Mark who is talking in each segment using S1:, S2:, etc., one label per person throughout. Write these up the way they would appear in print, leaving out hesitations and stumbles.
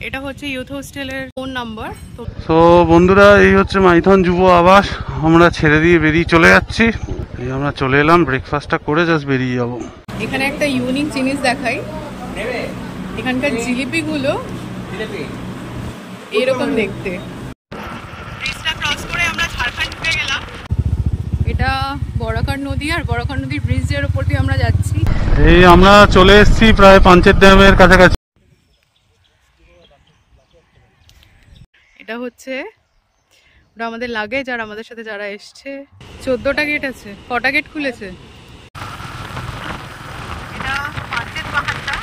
S1: এটা হচ্ছে ইউথ হোস্টেলের ফোন নাম্বার।
S2: তো বন্ধুরা, এই হচ্ছে মাইথন যুব আবাস। আমরা ছেড়ে দিয়ে বেরিয়ে চলে যাচ্ছি। এই আমরা চলে এলাম, ব্রেকফাস্টটা করে জাস্ট বেরিয়ে যাব।
S1: এখানে একটা ইউনিক জিনিস দেখাই, এখানকার জিলিপিগুলো এরকম দেখতে। ব্রিজটা ক্রস করে আমরা ঝাড়খণ্ড ঢুকে গেলাম। এটা বরাকর নদী, আর বরাকর নদীর ব্রিজের উপর দিয়ে আমরা যাচ্ছি।
S2: এই আমরা চলে এসেছি প্রায় পাঞ্চেত ড্যামের কাছাকাছি।
S1: এটা হচ্ছে ওটা আমাদের লাগেজ, আর আমাদের সাথে যারা এসছে। 14টা গেট আছে। কটা গেট খুলেছে? এটা পাঞ্চেত পাহাড়টা।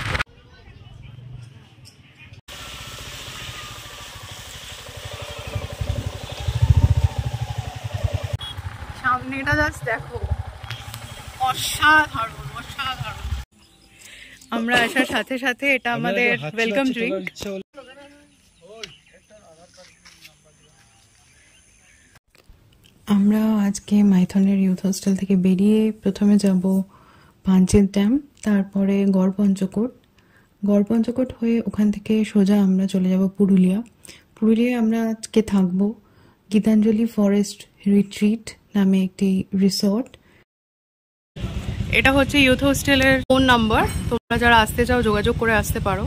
S1: সামনেটা জাস্ট দেখো, অসাধারণ অসাধারণ। আমরা আসার সাথে সাথে এটা আমাদের ওয়েলকাম ড্রিঙ্ক। আমরা আজকে মাইথনের ইউথ হোস্টেল থেকে বেরিয়ে প্রথমে যাব পাঞ্চেত ড্যাম, তারপরে গড় পঞ্চকোট হয়ে ওখান থেকে সোজা আমরা চলে যাব পুরুলিয়া। পুরুলিয়ায় আমরা আজকে থাকবো গীতাঞ্জলি ফরেস্ট রিট্রিট নামে একটি রিসর্ট। এটা হচ্ছে ইউথ হোস্টেলের ফোন নাম্বার, তোমরা যারা আসতে চাও যোগাযোগ করে আসতে পারো।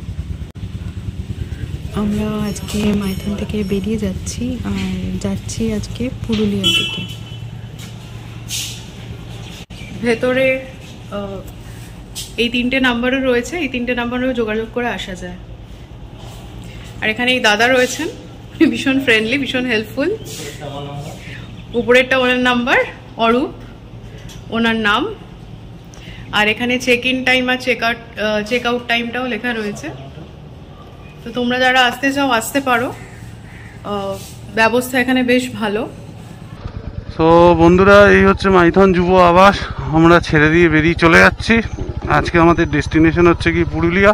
S1: আমরা আজকে মাইথন থেকে বেরিয়ে যাচ্ছি, আর যাচ্ছি আজকে পুরুলিয়ার দিকে। ভেতরে এই 3টে নাম্বারও রয়েছে, এই 3টে নাম্বারেও যোগাযোগ করে আসা যায়। আর এখানে এই দাদা রয়েছেন, ভীষণ ফ্রেন্ডলি, ভীষণ হেল্পফুল। উপরেরটা ওনার নাম্বার, অরূপ ওনার নাম। আর এখানে চেক ইন টাইম আর চেক আউট টাইমটাও লেখা রয়েছে। তো তোমরা যারা আসতে চাও আসতে পারো, ব্যবস্থা এখানে বেশ ভালো।
S2: তো বন্ধুরা, এই হচ্ছে মাইথন যুব আবাস। আমরা ছেড়ে দিয়ে বেরিয়ে চলে যাচ্ছি। আজকে আমাদের ডেস্টিনেশন হচ্ছে কি পুরুলিয়া।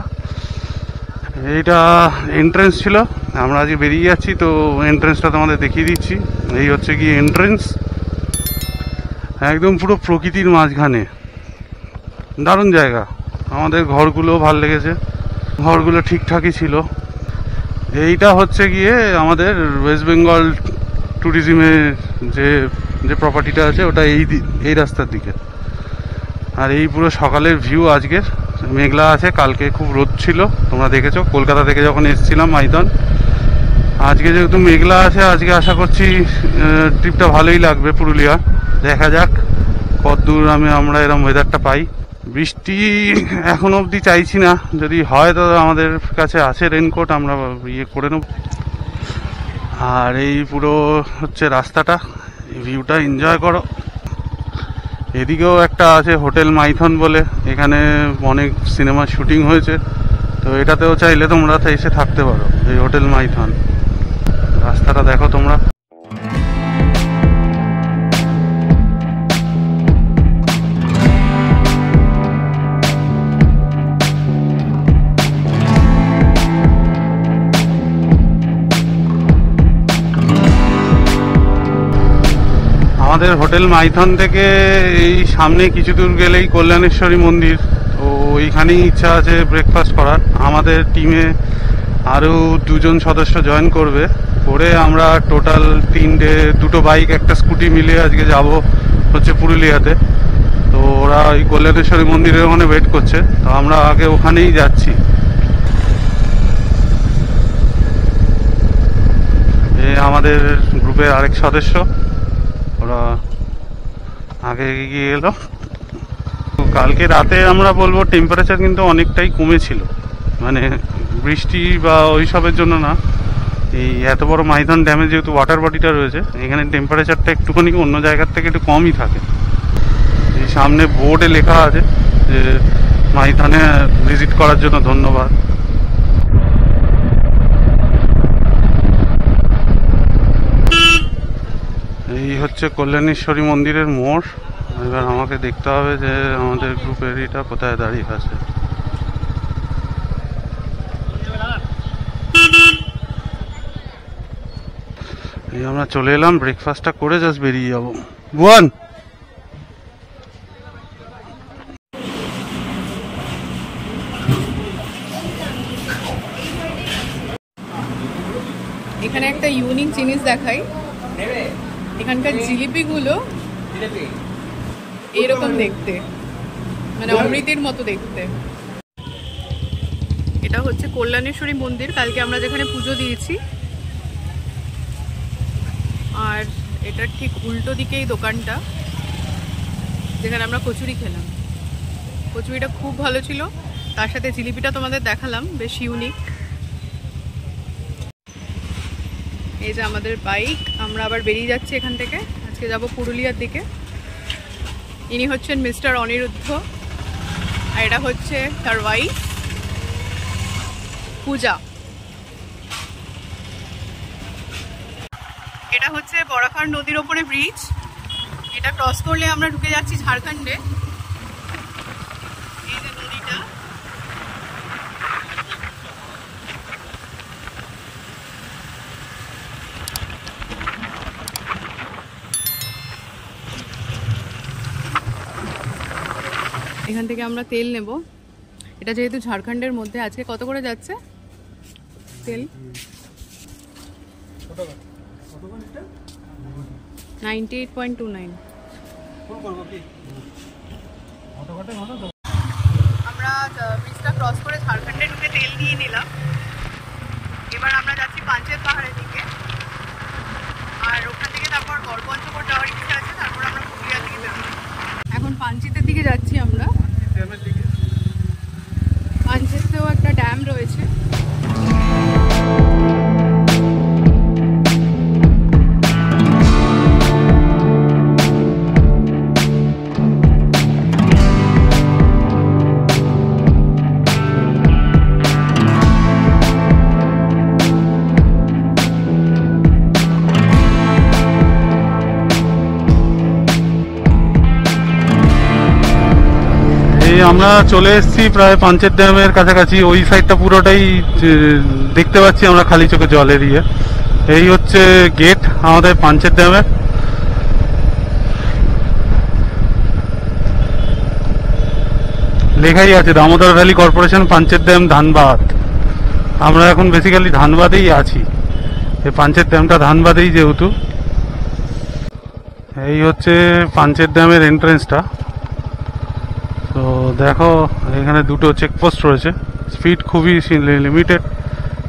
S2: এইটা এন্ট্রেন্স ছিল, আমরা আজকে বেরিয়ে যাচ্ছি। তো এন্ট্রেন্সটা তোমাদের দেখিয়ে দিচ্ছি। এই হচ্ছে কি এন্ট্রেন্স, একদম পুরো প্রকৃতির মাঝখানে, দারুণ জায়গা। আমাদের ঘরগুলো ভালো লেগেছে, ঘরগুলো ঠিকঠাকই ছিল। এইটা হচ্ছে গিয়ে আমাদের ওয়েস্ট বেঙ্গল ট্যুরিজমের যে প্রপার্টিটা আছে, ওটা এই রাস্তার দিকে। আর এই পুরো সকালের ভিউ আজকের। মেঘলা আছে, কালকে খুব রোদ ছিল, তোমরা দেখেছো কলকাতা থেকে যখন এসেছিলাম মাইথন। আজকে যেহেতু মেঘলা আছে, আজকে আশা করছি ট্রিপটা ভালোই লাগবে পুরুলিয়া। দেখা যাক কতদূর আমরা এরকম ওয়েদারটা পাই। বৃষ্টি এখন অবধি চাইছি না, যদি হয় তো আমাদের কাছে আছে রেনকোট, আমরা ইয়ে করে নেব। আর এই পুরো হচ্ছে রাস্তাটা, এই ভিউটা এনজয় করো। এদিকেও একটা আছে হোটেল মাইথন বলে, এখানে অনেক সিনেমার শুটিং হয়েছে। তো এটাতেও চাইলে তোমরা এসে থাকতে পারো, এই হোটেল মাইথন। রাস্তাটা দেখো তোমরা। আমাদের হোটেল মাইথন থেকে এই সামনে কিছু দূর গেলেই কল্যাণেশ্বরী মন্দির। তো ওইখানেই ইচ্ছা আছে ব্রেকফাস্ট করার। আমাদের টিমে আরও 2জন সদস্য জয়েন করবে, করে আমরা টোটাল 2টো বাইক একটা স্কুটি মিলিয়ে আজকে যাব হচ্ছে পুরুলিয়াতে। তো ওরা ওই কল্যাণেশ্বরী মন্দিরের ওখানে ওয়েট করছে, তো আমরা আগে ওখানেই যাচ্ছি। আমাদের গ্রুপের আরেক সদস্য, ওরা আগে গিয়ে এলো। কালকে রাতে আমরা বলবো টেম্পারেচার কিন্তু অনেকটাই কমেছিল, মানে বৃষ্টি বা ওইসবের জন্য না। এই এত বড় মাইথন ড্যামে যেহেতু ওয়াটার বডিটা রয়েছে, এখানে টেম্পারেচারটা একটুখানি অন্য জায়গার থেকে একটু কমই থাকে। এই সামনে বোর্ডে লেখা আছে যে মাইথনে ভিজিট করার জন্য ধন্যবাদ। এই হচ্ছে কল্যাণেশ্বরী মন্দিরের মোড়। এবার আমাকে দেখতে হবে যে আমাদের গ্রুপের এটা কোথায় দাঁড়িয়ে আছে। এই আমরা চলে এলাম, ব্রেকফাস্টটা করে জাস্ট বেরিয়ে যাবো। বুয়ান
S1: এখানে একটা ইউনিক জিনিস দেখাই, এখানকার জিলিপিগুলো এরকম দেখতে, মানে অমৃতের মতো দেখতে। এটা হচ্ছে কল্যাণেশ্বরী মন্দির, কালকে আমরা যেখানে পুজো দিয়েছি। আর এটার ঠিক উল্টো দিকে এই দোকানটা যেখানে আমরা কচুরি খেলাম। কচুরিটা খুব ভালো ছিল, তার সাথে জিলিপিটা তোমাদের দেখালাম, বেশ ইউনিক। এই যে আমাদের বাইক, আমরা আবার বেরিয়ে যাচ্ছি এখান থেকে। আজকে যাব পুরুলিয়ার দিকে। ইনি হচ্ছেন মিস্টার অনিরুদ্ধ, আর এটা হচ্ছে তার ওয়াইফ পূজা। এটা হচ্ছে বরাকর নদীর ওপরে ব্রিজ, এটা ক্রস করলে আমরা ঢুকে যাচ্ছি ঝাড়খণ্ডে। এই যে নদীটা, এখান থেকে আমরা তেল নেব। এটা যেহেতু ঝাড়খণ্ডের মধ্যে, আজকে কত করে যাচ্ছে তেল? 98.29। আমরা ব্রিজটা ক্রস করে ঝাড়খণ্ডে ঢুকে তেল নিয়ে নিলাম। এবার আমরা যাচ্ছি পাঞ্চেত পাহাড়ের দিকে, আর ওখান থেকে তারপর গড়পঞ্চকোট যাওয়ার ইচ্ছা আছে, তারপর আমরা পুরুলিয়ার দিকে বেরোবো। এখন পাঞ্চেতের দিকে যাচ্ছি আমরা। পাঞ্চেতেও একটা ড্যাম রয়েছে।
S2: আমরা চলে এসেছি প্রায় পাঞ্চেত ড্যামের কাছাকাছি। ওই সাইডটা পুরোটাই দেখতে পাচ্ছি আমরা খালি চোখে জলের ইয়ে। এই হচ্ছে গেট আমাদের পাঞ্চেত ড্যামের। লেখাই আছে Damodar valley corporation Panchet dam Dhanbad. আমরা এখন বেসিক্যালি ধানবাদেই আছি, এই পাঞ্চেত ড্যামটা ধানবাদেই যেহেতু। এই হচ্ছে পাঞ্চেত ড্যামের এন্ট্রেন্সটা। তো দেখো এখানে দুটো চেকপোস্ট রয়েছে, স্পিড খুবই লিমিটেড,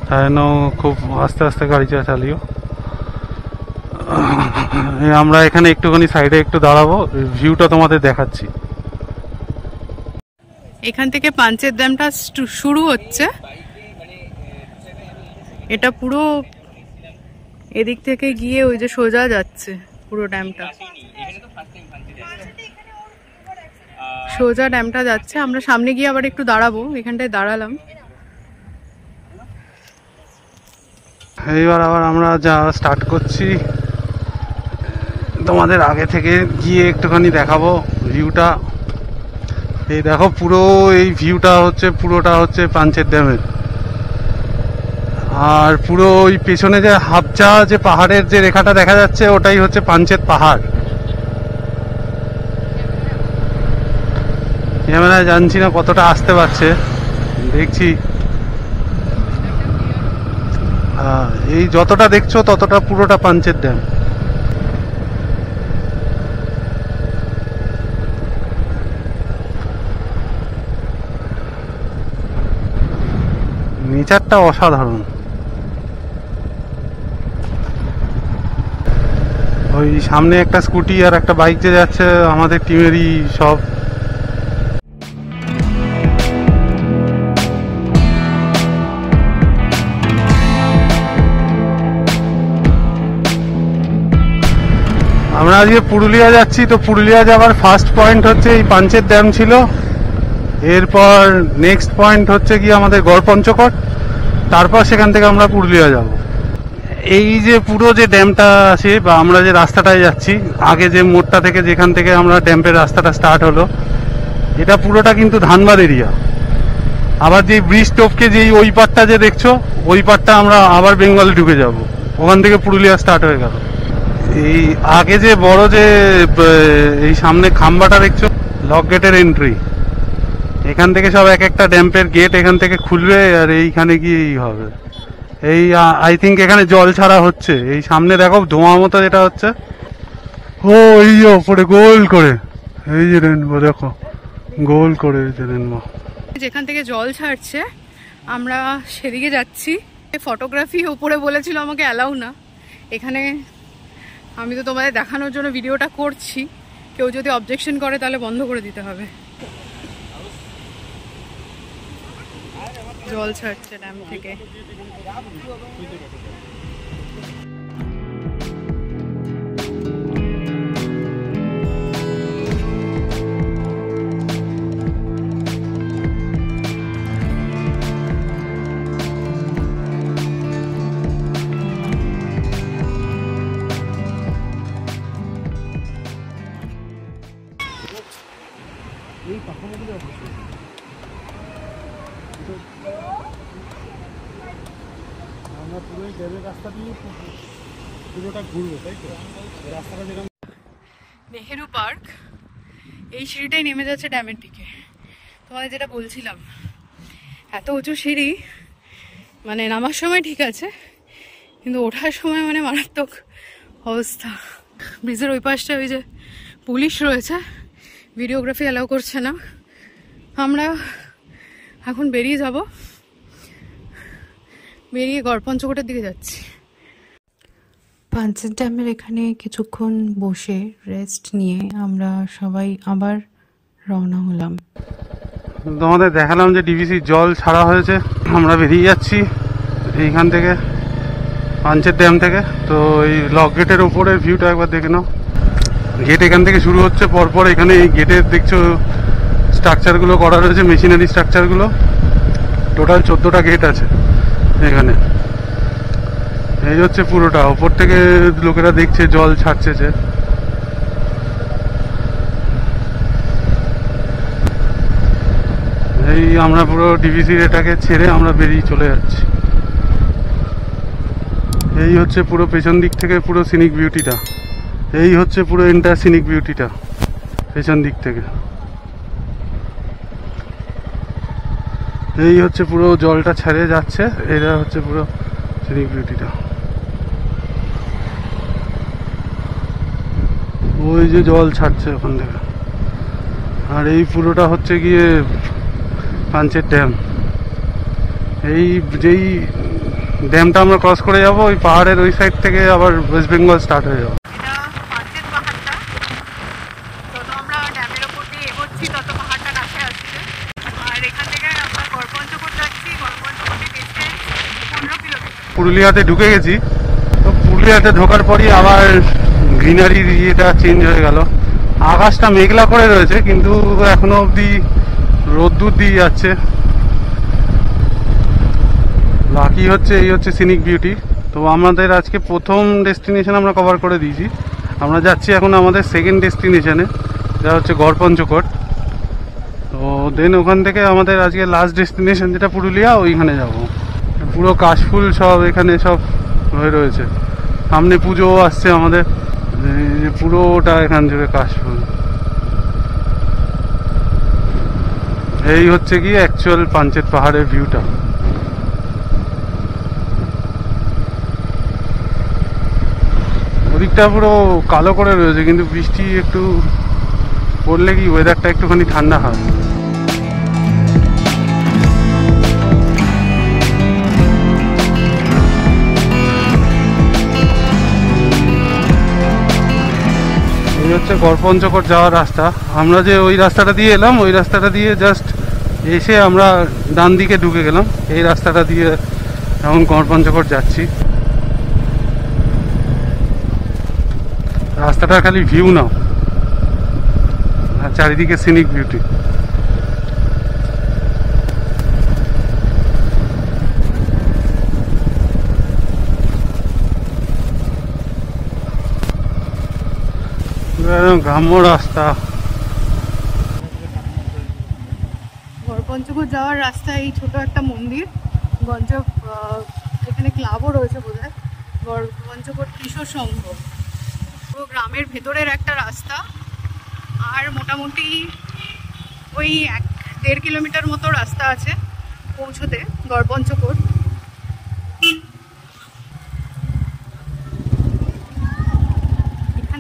S2: তাই জন্য খুব আস্তে আস্তে গাড়ি চালিও। আমরা এখানে একটুখানি সাইডে একটু দাঁড়াবো, ভিউটা তোমাদের দেখাচ্ছি।
S1: এখান থেকে পাঞ্চেত ড্যামটা শুরু হচ্ছে, এটা পুরো এদিক থেকে গিয়ে ওই যে সোজা যাচ্ছে পুরো ড্যামটা, সোজা ড্যামটা যাচ্ছে। আমরা সামনে গিয়ে আবার একটু দাঁড়াবো, এখানটায় দাঁড়ালাম।
S2: এইবার আবার আমরা যা স্টার্ট করছি, তোমাদের আগে থেকে গিয়ে একটুখানি দেখাবো ভিউটা। এই দেখো পুরো এই ভিউটা হচ্ছে, পুরোটা হচ্ছে পাঞ্চেত ড্যামের। আর পুরো ওই পেছনে যে হাবচা যে পাহাড়ের যে রেখাটা দেখা যাচ্ছে, ওটাই হচ্ছে পাঞ্চেত পাহাড়। ক্যামেরায় জানছি না কতটা আসতে পারছে, দেখছি। এই যতটা দেখছো ততটা পুরোটা পাঞ্চেত ড্যাম। নেচারটা অসাধারণ। ওই সামনে একটা স্কুটি আর একটা বাইক যে যাচ্ছে, আমাদের টিমেরই সব। আমরা আজকে পুরুলিয়া যাচ্ছি, তো পুরুলিয়া যাওয়ার ফার্স্ট পয়েন্ট হচ্ছে এই পাঞ্চেত ড্যাম ছিল। এরপর নেক্সট পয়েন্ট হচ্ছে কি আমাদের গড়পঞ্চকোট, তারপর সেখান থেকে আমরা পুরুলিয়া যাব। এই যে পুরো যে ড্যামটা আছে বা আমরা যে রাস্তাটায় যাচ্ছি, আগে যে মোড়টা থেকে যেখান থেকে আমরা ড্যামের রাস্তাটা স্টার্ট হলো, এটা পুরোটা কিন্তু ধানবাদ এরিয়া। আবার যে ব্রিজ টপকে যে ওই পারটা যে দেখছো, ওই পারটা আমরা আবার বেঙ্গলে ঢুকে যাব, ওখান থেকে পুরুলিয়া স্টার্ট হয়ে গেল। এই আগে যে বড় যে এই সামনে খাম্বাটা দেখছো, লক গেটের এন্ট্রি, এখান থেকে সব এক একটা ড্যাম্পের গেট এখান থেকে খুলবে আর এইখানে গিয়েই হবে। এই আই থিঙ্ক এখানে জল ছাড়া হচ্ছে। এই সামনে দেখো ধোঁয়া মতো যেটা হচ্ছে, ও এই যে ওপরে গোল করে এই যে রেনবো, দেখো গোল করে এই যে রেনবো।
S1: যেখান থেকে জল ছাড়ছে আমরা সেদিকে যাচ্ছি। ফটোগ্রাফি উপরে বলেছিল আমাকে অ্যালাউ না এখানে, আমি তো তোমাদের দেখানোর জন্য ভিডিওটা করছি, কেউ যদি অবজেকশন করে তাহলে বন্ধ করে দিতে হবে। জল ছাড়ছে ড্যাম থেকে। নেহেরু পার্ক, এই সিঁড়িটাই নেমে যাচ্ছে ড্যামের দিকে। তোমাদের যেটা বলছিলাম, এত উঁচু সিঁড়ি, মানে নামার সময় ঠিক আছে কিন্তু ওঠার সময় মানে মারাত্মক অবস্থা। ব্রিজের ওই পাশটা ওই যে পুলিশ রয়েছে, ভিডিওগ্রাফি অ্যালাউ করছে না। আমরা এখন বেরিয়ে যাব, বেরিয়ে গড়পঞ্চকোটের দিকে যাচ্ছি। পাঞ্চেত ড্যামের এখানে কিছুক্ষণ বসে রেস্ট নিয়ে আমরা সবাই আবার রওনা হলাম।
S2: তোমাদের দেখালাম যে ডিভিসির জল ছাড়া হয়েছে, আমরা বেরিয়ে যাচ্ছি এইখান থেকে পাঞ্চেত ড্যাম থেকে। তো এই লক গেটের ওপরের ভিউটা একবার দেখে নাও। গেট এখান থেকে শুরু হচ্ছে, পরপর এখানে এই গেটের দেখছো স্ট্রাকচারগুলো করা রয়েছে, মেশিনারি স্ট্রাকচারগুলো। টোটাল 14টা গেট আছে এখানে। এই হচ্ছে পুরোটা, ওপর থেকে লোকেরা দেখছে জল ছাড়ছে যে। এই আমরা পুরো ডিভিসির এটাকে ছেড়ে আমরা বেরিয়ে চলে যাচ্ছি। এই হচ্ছে পুরো পেছন দিক থেকে পুরো সিনিক বিউটিটা, এই হচ্ছে পুরো এন্টার সিনিক বিউটিটা পেছন দিক থেকে। এই হচ্ছে পুরো জলটা ছেড়ে যাচ্ছে, এটা হচ্ছে পুরো সিনিক বিউটিটা। ওই যে জল ছাড়ছে ওখান থেকে। আর এই পুরোটা হচ্ছে গিয়ে পাঞ্চেত ড্যাম। এই যেই ড্যামটা আমরা ক্রস করে যাব, ওই পাহাড়ের ওই সাইড থেকে আবার ওয়েস্ট বেঙ্গল স্টার্ট হয়ে যাবে।
S1: এটা পাঞ্চেত পাহাড়টা, যত আমরা ড্যামের ওপর দিয়ে এগোচ্ছি তত পাহাড়টা কাছে আসছে। আর এখান থেকে আমরা গড়পঞ্চকোট যাচ্ছি, গড়পঞ্চকোটের ডিস্টেন্স 15 কিলোমিটার।
S2: পুরুলিয়াতে ঢুকে গেছি, তো পুরুলিয়াতে ঢোকার পরই আবার গ্রিনারির ইয়েটা চেঞ্জ হয়ে গেল। আকাশটা মেঘলা করে রয়েছে কিন্তু এখনো অবধি রোদ্দুর দিয়ে যাচ্ছে। বাকি হচ্ছে এই হচ্ছে সিনিক বিউটি। তো আমাদের আজকে প্রথম ডেস্টিনেশন আমরা কভার করে দিয়েছি, আমরা যাচ্ছি এখন আমাদের সেকেন্ড ডেস্টিনেশনে, যা হচ্ছে গড়পঞ্চকোট। তো দেন ওখান থেকে আমাদের আজকে লাস্ট ডেস্টিনেশন যেটা পুরুলিয়া, ওইখানে যাব। পুরো কাশফুল সব এখানে সব হয়ে রয়েছে, সামনে পুজো আসছে আমাদের, পুরোটা এখান জুড়ে কাশফুল। এই হচ্ছে কি অ্যাকচুয়াল পাঞ্চেত পাহাড়ের ভিউটা। ওদিকটা পুরো কালো করে রয়েছে, কিন্তু বৃষ্টি একটু পড়লে কি ওয়েদারটা একটুখানি ঠান্ডা হয়। এই হচ্ছে গড়পঞ্চকোট যাওয়ার রাস্তা। আমরা যে ওই রাস্তাটা দিয়ে এলাম, ওই রাস্তাটা দিয়ে জাস্ট এসে আমরা ডান দিকে ঢুকে গেলাম। এই রাস্তাটা দিয়ে এখন গড়পঞ্চকোট যাচ্ছি। রাস্তাটা খালি ভিউ নাও, আর চারিদিকে সিনিক বিউটি। গ্রাম্য রাস্তা।
S1: গড়পঞ্চকোট যাওয়ার রাস্তায় এই ছোট একটা মন্দির, গঞ্জ এখানে ক্লাবও রয়েছে বোধহয়, গড়পঞ্চকোট কিশোর সংঘ। পুরো গ্রামের ভেতরের একটা রাস্তা, আর মোটামুটি ওই 1-1.5 কিলোমিটার মতো রাস্তা আছে পৌঁছতে গড়পঞ্চকোট।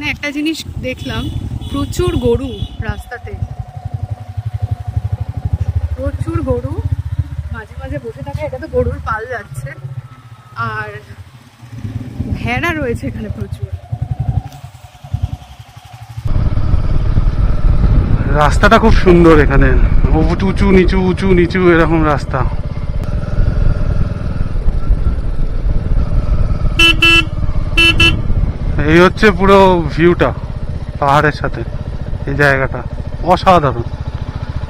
S1: এখানে একটা জিনিস দেখলাম, প্রচুর গরু রাস্তাতে, প্রচুর গরু মাঝে মাঝে বসে থাকে। এটা তো গরুর পাল যাচ্ছে, আর ভেড়া রয়েছে এখানে প্রচুর।
S2: রাস্তাটা খুব সুন্দর এখানে, উঁচু নিচু উঁচু নিচু এরকম রাস্তা। এই হচ্ছে পুরো ভিউটা পাহাড়ের সাথে, এই জায়গাটা অসাধারণ।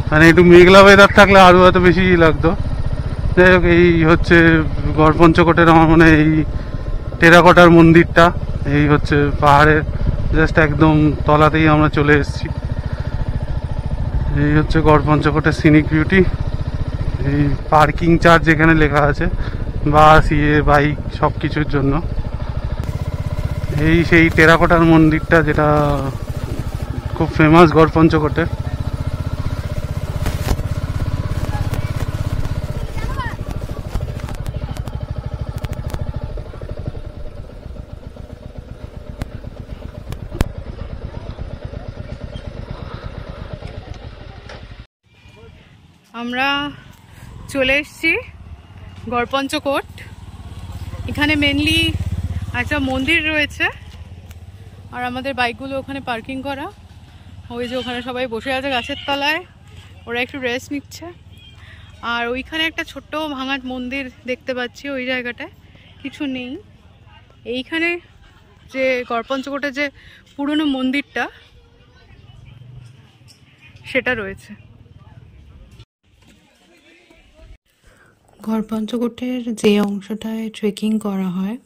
S2: মানে একটু মেঘলা ওয়েদার থাকলে আরো হয়তো বেশি লাগতো। যাই হোক, এই হচ্ছে গড়পঞ্চকোটের আমার মনে এই টেরাকোটার মন্দিরটা, এই হচ্ছে পাহাড়ের জাস্ট একদম তলাতেই আমরা চলে এসেছি। এই হচ্ছে গড়পঞ্চকোটের সিনিক বিউটি। এই পার্কিং চার্জ এখানে লেখা আছে, বাস বাইক সব কিছুর জন্য। এই সেই টেরাকোটার মন্দিরটা যেটা খুব ফেমাস গড়পঞ্চকোটে।
S1: আমরা চলে এসেছি গড়পঞ্চকোট। এখানে মেনলি একটা মন্দির রয়েছে, আর আমাদের বাইকগুলো ওখানে পার্কিং করা। ওই যে ওখানে সবাই বসে আছে গাছের তলায়, ওরা একটু রেস্ট নিচ্ছে। আর ওইখানে একটা ছোট্ট ভাঙা মন্দির দেখতে পাচ্ছি, ওই জায়গাটায় কিছু নেই। এইখানে যে গড়পঞ্চকোটের যে পুরনো মন্দিরটা সেটা রয়েছে। গড়পঞ্চকোটের যে অংশটায় ট্রেকিং করা হয়,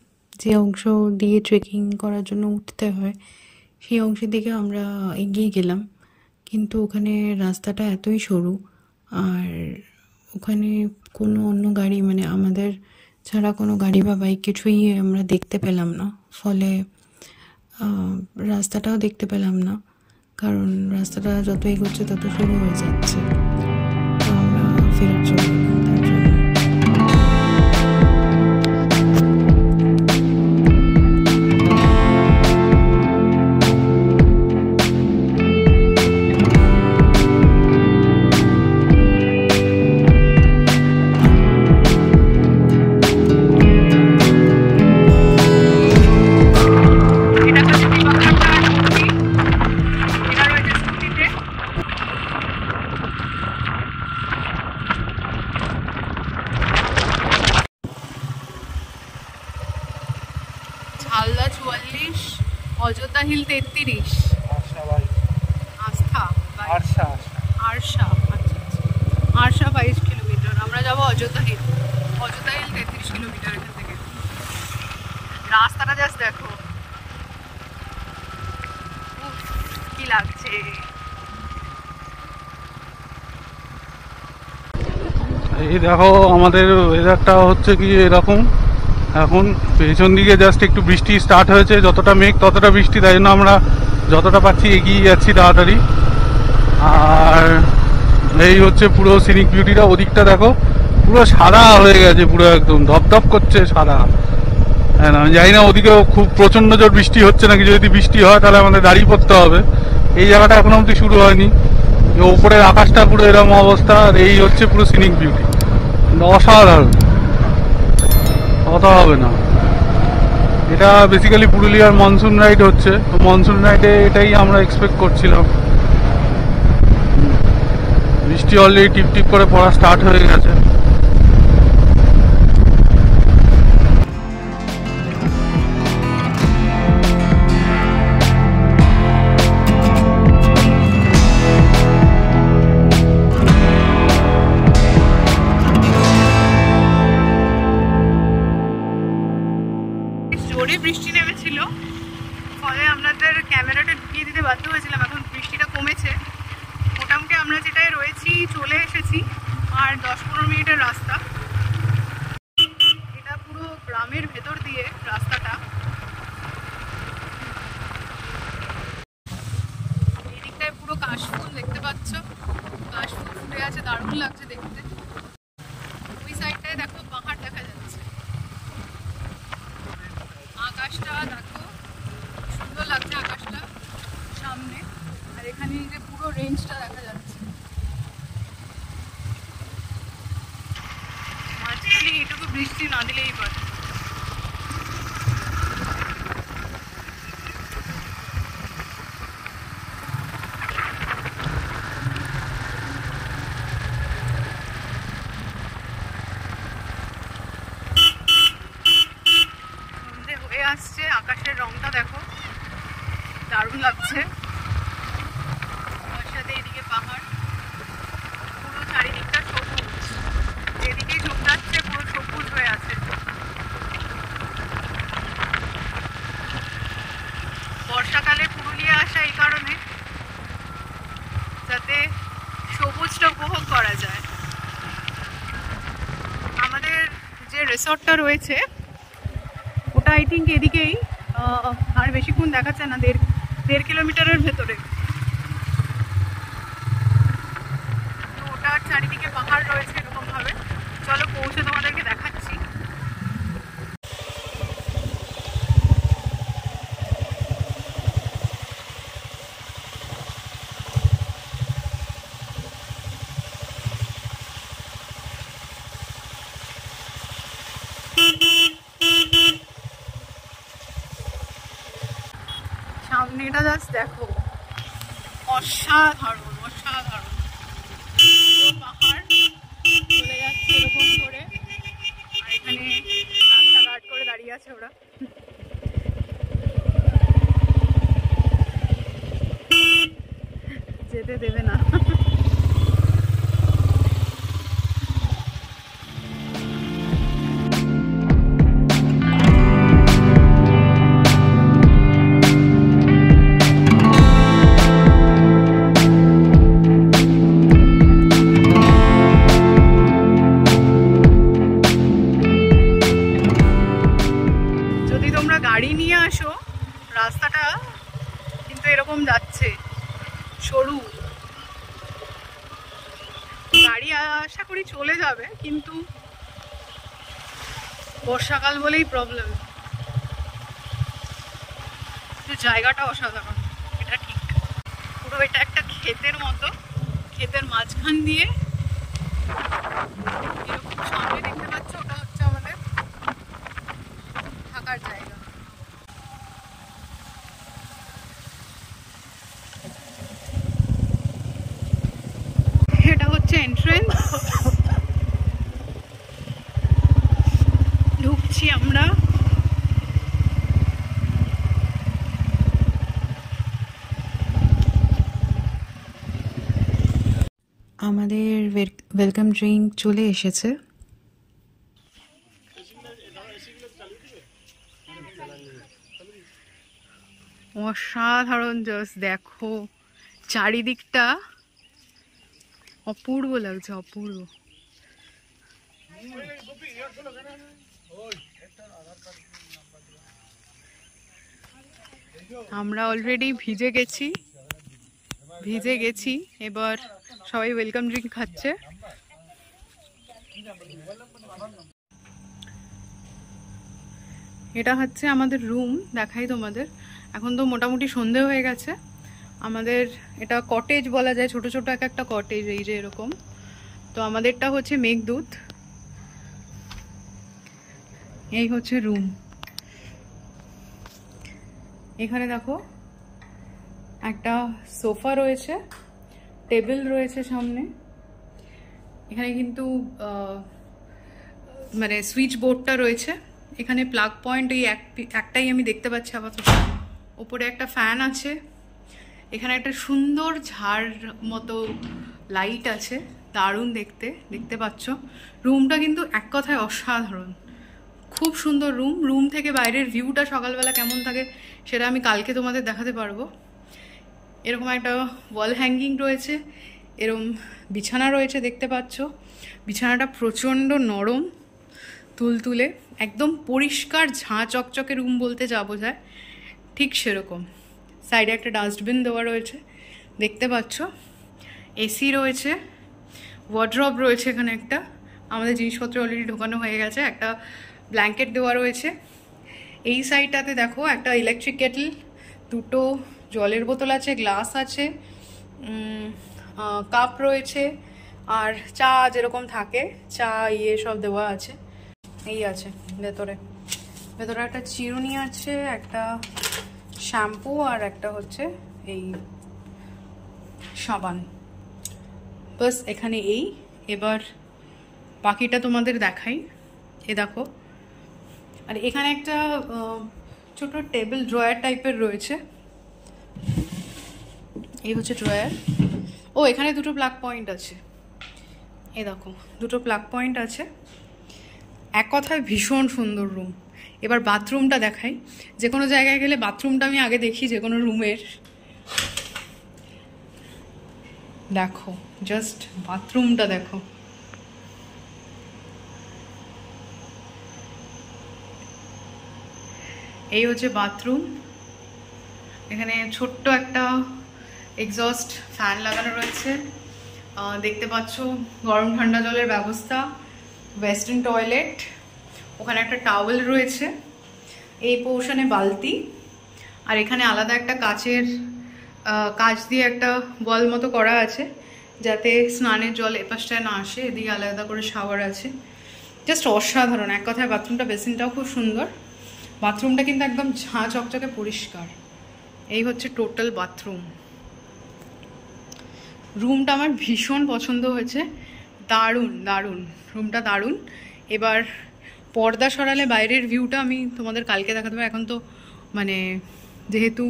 S1: যে অংশ দিয়ে ট্রেকিং করার জন্য উঠতে হয়, সেই অংশের দিকে আমরা এগিয়ে গেলাম। কিন্তু ওখানে রাস্তাটা এতই সরু, আর ওখানে কোনো অন্য গাড়ি, মানে আমাদের ছাড়া কোনো গাড়ি বা বাইক কিছুই আমরা দেখতে পেলাম না। ফলে রাস্তাটাও দেখতে পেলাম না, কারণ রাস্তাটা যত এগোচ্ছে তত সরু হয়ে যাচ্ছে। তো আমরা ফেরত চলে গেলাম তার জন্য। ঝালদা 44, অযোধ্যা হিল 33, আস্থা আরশা, আচ্ছা আরশা 22 কিলোমিটার। আমরা যাবো Ayodhya hill. Ayodhya hill 33 kilometre এখান থেকে। রাস্তাটা জাস্ট দেখো, কি লাগছে।
S2: এই দেখো আমাদের ওয়েদারটা হচ্ছে কি এরকম। এখন পেছন দিকে জাস্ট একটু বৃষ্টি স্টার্ট হয়েছে, যতটা মেঘ ততটা বৃষ্টি, তাই জন্য আমরা যতটা পাচ্ছি এগিয়ে যাচ্ছি তাড়াতাড়ি। আর এই হচ্ছে পুরো সিনিক বিউটিটা, ওদিকটা দেখো পুরো সাদা হয়ে গেছে, পুরো একদম ধপধপ করছে সাদা। হ্যাঁ, আমি জানি না ওদিকেও খুব প্রচণ্ড জোর বৃষ্টি হচ্ছে নাকি। যদি বৃষ্টি হয় তাহলে আমাদের দাঁড়িয়ে পড়তে হবে। এই জায়গাটা এখনো অবধি শুরু হয়নি। ওপরের আকাশটা পুরো এরকম অবস্থা, আর এই হচ্ছে পুরো সিনিক বিউটি, অসাধারণ, কথা হবে না। এটা বেসিক্যালি পুরুলিয়ার মনসুন রাইড হচ্ছে, তো মনসুন রাইডে এটাই আমরা এক্সপেক্ট করছিলাম। বৃষ্টি অলরেডি টিপ টিপ করে পড়া স্টার্ট হয়ে গেছে।
S1: জোরে বৃষ্টি নেমেছিল, ফলে আপনাদের ক্যামেরাটা ঢুকিয়ে দিতে বাধ্য হয়েছিলাম। এখন বৃষ্টিটা কমেছে, মোটামুটি আমরা যেটাই রয়েছি চলে এসেছি। আর 10-15 মিনিটের রাস্তা। এটা পুরো গ্রামের ভেতর দিয়ে রাস্তাটা। এই দিকটায় পুরো কাশফুল দেখতে পাচ্ছ, কাশফুল ফুটে আছে, দারুণ লাগছে দেখতে। ওই সাইডটায় দেখো পাহাড় দেখা যাচ্ছে, আকাশটা দেখো সুন্দর লাগছে। হচ্ছে আকাশটা সামনে, আর এখানে যে পুরো রেঞ্জটা দেখা যাচ্ছে। মাঝখানে এটুকু বৃষ্টি না দিলেই পারে। সন্ধে হয়ে আসছে, আকাশের রংটা দেখো, দারুণ লাগছে। তার সাথে এদিকে পাহাড়, পুরো চারিদিকটা সবুজ, যেদিকেই চোখ যাচ্ছে পুরো সবুজ হয়ে আছে। বর্ষাকালে পুরুলিয়া আসা এই কারণে, যাতে সবুজটা উপভোগ করা যায়। আমাদের যে রিসর্টটা রয়েছে ওটা আই থিঙ্ক এদিকেই, আর বেশিক্ষণ দেখাচ্ছে না, দেড় কিলোমিটারের ভেতরে। তো ওটার চারিদিকে পাহাড় রয়েছে এরকম ভাবে। চলো পৌঁছে তোমাদেরকে দেখাচ্ছি। সামনেটা জাস্ট দেখো, অসাধারণ অসাধারণ। পাহাড় চলে যাচ্ছে এরকম করে, আর এখানে রাস্তাঘাট করে দাঁড়িয়ে আছে ওরা। যেতে দেবে না। গাড়ি নিয়ে আসো, রাস্তাটা কিন্তু এরকম যাচ্ছে সরু। গাড়ি আশা করি চলে যাবে, কিন্তু বর্ষাকাল বলেই প্রবলেম। জায়গাটা অসাধারণ, এটা ঠিক। পুরো এটা একটা ক্ষেতের মতো, ক্ষেতের মাঝখান দিয়ে এরকম সামনে দেখতে পাচ্ছ, ওটা হচ্ছে আমাদের থাকার জায়গা। এটা হচ্ছে এন্ট্রেন্স, ঢুকছি আমরা। আমাদের ওয়েলকাম ড্রিঙ্ক চলে এসেছে। অসাধারণ, জাস্ট দেখো চারিদিকটা, অপূর্ব লাগছে, অপূর্ব। আমরা অলরেডি ভিজে গেছি, এবার সবাই ওয়েলকাম ড্রিঙ্ক খাচ্ছে। এটা হচ্ছে আমাদের রুম, দেখাই তোমাদের। এখন তো মোটামুটি সন্ধে হয়ে গেছে। আমাদের এটা কটেজ বলা যায়, ছোট ছোট এক একটা কটেজ, এই যে এরকম। তো আমাদেরটা হচ্ছে মেঘদূত। এই হচ্ছে রুম। এখানে দেখো একটা সোফা রয়েছে, টেবিল রয়েছে সামনে। এখানে কিন্তু মানে সুইচ বোর্ডটা রয়েছে। এখানে প্লাগ পয়েন্ট এই একটাই আমি দেখতে পাচ্ছি আপাতত। ওপরে একটা ফ্যান আছে। এখানে একটা সুন্দর ঝাড় মতো লাইট আছে, দারুণ দেখতে পাচ্ছ। রুমটা কিন্তু এক কথায় অসাধারণ, খুব সুন্দর রুম। রুম থেকে বাইরের ভিউটা সকালবেলা কেমন থাকে সেটা আমি কালকে তোমাদের দেখাতে পারবো। এরকম একটা ওয়াল হ্যাঙ্গিং রয়েছে, এরকম বিছানা রয়েছে, দেখতে পাচ্ছ। বিছানাটা প্রচণ্ড নরম, তুলতুলে, একদম পরিষ্কার ঝাঁ চকচকে রুম বলতে যা বোঝায় ঠিক সেরকম। সাইডে একটা ডাস্টবিন দেওয়া রয়েছে, দেখতে পাচ্ছ। এসি রয়েছে, ওয়ার্ড্রব রয়েছে এখানে একটা, আমাদের জিনিসপত্র অলরেডি ঢোকানো হয়ে গেছে। একটা ব্ল্যাঙ্কেট দেওয়া রয়েছে। এই সাইডটাতে দেখো একটা ইলেকট্রিক কেটল, দুটো জলের বোতল আছে, গ্লাস আছে, কাপ রয়েছে, আর চা যেরকম থাকে চা সব দেওয়া আছে। এই আছে ভেতরে একটা চিরুনি আছে, একটা শ্যাম্পু, আর একটা হচ্ছে এই সাবান। বাস এখানে এবার বাকিটা তোমাদের দেখাই। দেখো, আর এখানে একটা ছোট টেবিল ড্রয়ার টাইপের রয়েছে। এই হচ্ছে ড্রয়ার। ও এখানে দুটো প্লাগ পয়েন্ট আছে, দেখো দুটো প্লাগ পয়েন্ট আছে। এক কথায় ভীষণ সুন্দর রুম। এবার বাথরুমটা দেখাই। যে কোনো জায়গায় গেলে বাথরুমটা আমি আগে দেখি, যে কোনো রুমের। দেখো জাস্ট বাথরুমটা দেখো। এই হচ্ছে বাথরুম। এখানে ছোট্ট একটা এক্সস্ট ফ্যান লাগানো রয়েছে, দেখতে পাচ্ছ। গরম ঠান্ডা জলের ব্যবস্থা, ওয়েস্টার্ন টয়লেট, ওখানে একটা টাওয়েল রয়েছে, এই পোর্শনে বালতি, আর এখানে আলাদা একটা কাঁচ দিয়ে একটা ওয়াল মতো করা আছে, যাতে স্নানের জল এপাশটায় না আসে। এদিকে আলাদা করে শাওয়ার আছে। জাস্ট অসাধারণ। এক কথায় বাথরুমটা, বেসিনটাও খুব সুন্দর। বাথরুমটা কিন্তু একদম ঝাঁ চকচকে পরিষ্কার। এই হচ্ছে টোটাল বাথরুম। রুমটা আমার ভীষণ পছন্দ হয়েছে, দারুণ দারুণ, রুমটা দারুণ। এবার পর্দা সরালে বাইরের ভিউটা আমি তোমাদের কালকে দেখাতে পারবো। এখন তো মানে যেহেতু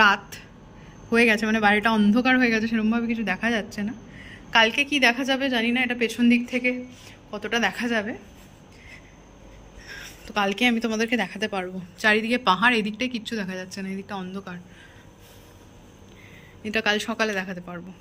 S1: রাত হয়ে গেছে, মানে বাড়িটা অন্ধকার হয়ে গেছে, সেরকমভাবে কিছু দেখা যাচ্ছে না। কালকে কি দেখা যাবে জানি না, এটা পেছন দিক থেকে কতটা দেখা যাবে, তো কালকে আমি তোমাদেরকে দেখাতে পারবো। চারিদিকে পাহাড়, এই দিকটায় কিচ্ছু দেখা যাচ্ছে না, এই দিকটা অন্ধকার। এটা কাল সকালে দেখাতে পারবো।